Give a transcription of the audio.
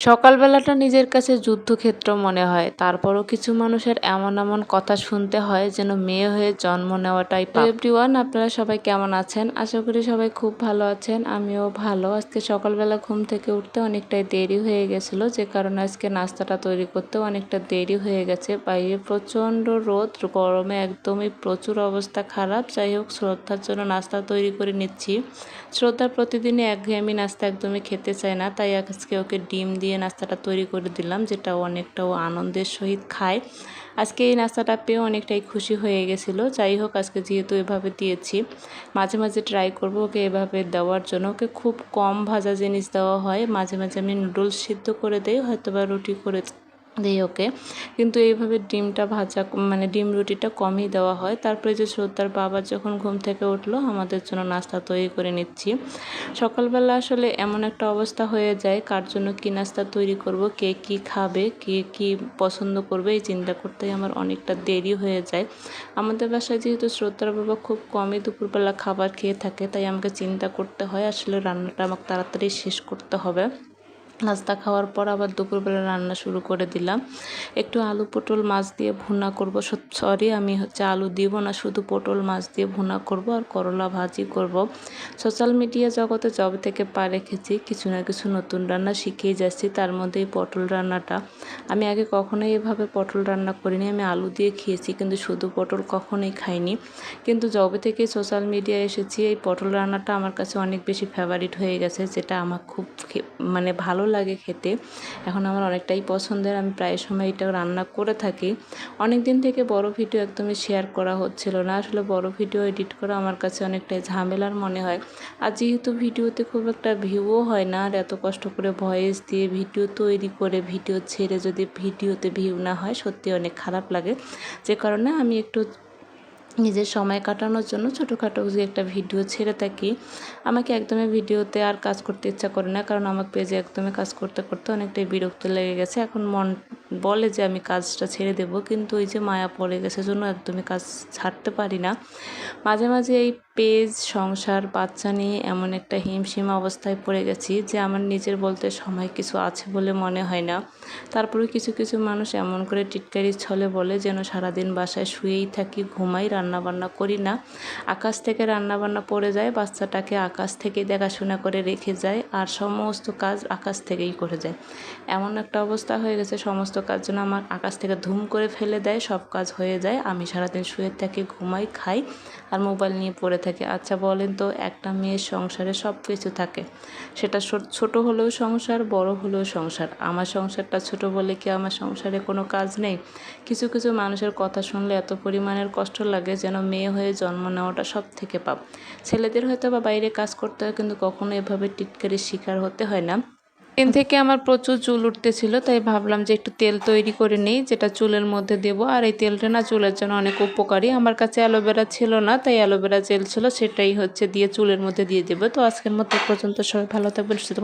সকালবেলাটা নিজের কাছে যুদ্ধক্ষেত্র মনে হয়। তারপরও কিছু মানুষের এমন এমন কথা শুনতে হয় যেন মেয়ে হয়ে জন্ম নেওয়াটাই পাপ। এভরিওয়ান, আপনারা সবাই কেমন আছেন? আশা করি সবাই খুব ভালো আছেন। আমিও ভালো। আজকে সকালবেলা ঘুম থেকে উঠতে অনেকটাই দেরি হয়ে গেছিলো, যে কারণে আজকে নাস্তাটা তৈরি করতেও অনেকটা দেরি হয়ে গেছে। বাইরে প্রচণ্ড রোদ, গরমে একদমই প্রচুর অবস্থা খারাপ। যাই হোক, শ্রদ্ধার জন্য নাস্তা তৈরি করে নিচ্ছি। শ্রদ্ধা প্রতিদিনই একঘেয়েমি নাস্তা একদমই খেতে চায় না, তাই আজকে ওকে ডিম দিয়ে নাস্তাটা তৈরি করে দিলাম, যেটা অনেকটাও আনন্দের সহিত খায়। আজকে এই নাস্তাটা পেয়ে অনেকটাই খুশি হয়ে গেছিলো। যাই হোক, আজকে যেহেতু এভাবে দিয়েছি, মাঝে মাঝে ট্রাই করব ওকে এভাবে দেওয়ার জন্য। ওকে খুব কম ভাজা জিনিস দেওয়া হয়। মাঝে মাঝে আমি নুডলস সিদ্ধ করে দিই, হয়তো বা রুটি করে দিই ওকে, কিন্তু এইভাবে ডিমটা ভাজা মানে ডিম রুটিটা কমই দেওয়া হয়। তারপরে যে শ্রদ্ধার বাবা যখন ঘুম থেকে উঠলো, আমাদের জন্য নাস্তা তৈরি করে নিচ্ছি। সকালবেলা আসলে এমন একটা অবস্থা হয়ে যায়, কার জন্য কী নাস্তা তৈরি করব, কে কী খাবে, কে কী পছন্দ করবে, এই চিন্তা করতেই আমার অনেকটা দেরি হয়ে যায়। আমাদের বাসায় যেহেতু শ্রদ্ধার বাবা খুব কমই দুপুরবেলা খাবার খেয়ে থাকে, তাই আমাকে চিন্তা করতে হয় আসলে রান্নাটা আমাকে তাড়াতাড়ি শেষ করতে হবে। নাস্তা খাওয়ার পর আবার দুপুরবেলা রান্না শুরু করে দিলাম। একটু আলু পটল মাছ দিয়ে ভুনা করব। আমি আলু দিব না, শুধু পটল মাছ দিয়ে ভুনা করব আর করলা ভাজি করব। সোশ্যাল মিডিয়া জগতে যবে থেকে পা রেখেছি, কিছু না কিছু নতুন রান্না শিখেই যাচ্ছি। তার মধ্যেই পটল রান্নাটা, আমি আগে কখনোই এভাবে পটল রান্না করিনি। আমি আলু দিয়ে খেয়েছি, কিন্তু শুধু পটল কখনোই খাইনি। কিন্তু যবে থেকে সোশ্যাল মিডিয়ায় এসেছি, এই পটল রান্নাটা আমার কাছে অনেক বেশি ফেভারিট হয়ে গেছে, যেটা আমার খুব মানে ভালো লাগে খেতে। এখন আমার অনেকটাই পছন্দের, আমি প্রায় সময় এটা রান্না করে থাকি। অনেক দিন থেকে বড় ভিডিও একদমই শেয়ার করা হচ্ছিল না। আসলে বড় ভিডিও এডিট করা আমার কাছে অনেকটাই ঝামেলার মনে হয়। আর যেহেতু ভিডিওতে খুব একটা ভিউও হয় না, আর এত কষ্ট করে ভয়েস দিয়ে ভিডিও তৈরি করে ভিডিও ছেড়ে যদি ভিডিওতে ভিউ না হয়, সত্যি অনেক খারাপ লাগে। যে কারণে আমি একটু নিজের সময় কাটানোর জন্য ছোটোখাটো যে একটা ভিডিও ছেড়ে থাকি। আমাকে একদমই ভিডিওতে আর কাজ করতে ইচ্ছা করে না, কারণ আমার পেজে একদমই কাজ করতে করতে অনেকটাই বিরক্ত লেগে গেছে। এখন মন বলে যে আমি কাজটা ছেড়ে দেব, কিন্তু ওই যে মায়া পড়ে গেছে জন্য একদমই কাজ ছাড়তে পারি না। মাঝে মাঝে এই পেজ, সংসার, বাচ্চা নিয়ে এমন একটা হিমশিম অবস্থায় পড়ে গেছি যে আমার নিজের বলতে সময় কিছু আছে বলে মনে হয় না। তারপরে কিছু কিছু মানুষ এমন করে টিটকারির ছলে বলে যেন সারাদিন বাসায় শুয়েই থাকি, ঘুমাই, রান্নাবান্না করি না। আকাশ থেকে রান্নাবান্না পড়ে যায়, বাচ্চাটাকে আকাশ থেকেই দেখাশোনা করে রেখে যায়, আর সমস্ত কাজ আকাশ থেকেই করে যায়। এমন একটা অবস্থা হয়ে গেছে, সমস্ত কাজ যেন আমার আকাশ থেকে ধুম করে ফেলে দেয়, সব কাজ হয়ে যায়। আমি সারাদিন শুয়ে থাকি, ঘুমাই, খাই আর মোবাইল নিয়ে পড়ে থাকি। আচ্ছা বলেন তো, একটা মেয়ের সংসারে সব কিছু থাকে, সেটা ছোট হলেও সংসার, বড় হলেও সংসার। আমার সংসারটা ছোট বলে কি আমার সংসারে কোনো কাজ নেই? কিছু কিছু মানুষের কথা শুনলে এত পরিমাণের কষ্ট লাগে, যেন মেয়ে হয়ে জন্ম নেওয়াটা সব থেকে পাপ। ছেলেদের হয়তো বা বাইরে কাজ করতে হয়, কিন্তু কখনো এভাবে টিটকারির শিকার হতে হয় না। দিন থেকে আমার প্রচুর চুল উঠতেছিল, তাই ভাবলাম যে একটু তেল তৈরি করে নিই, যেটা চুলের মধ্যে দেবো। আর এই তেলটা না চুলের জন্য অনেক উপকারী। আমার কাছে অ্যালোভেরা ছিল না, তাই অ্যালোভেরা জেল ছিল, সেটাই দিয়ে চুলের মধ্যে দিয়ে দেবো। তো আজকের মতো পর্যন্ত, সবাই ভালো থাকবেন, সুস্থ থাকবেন।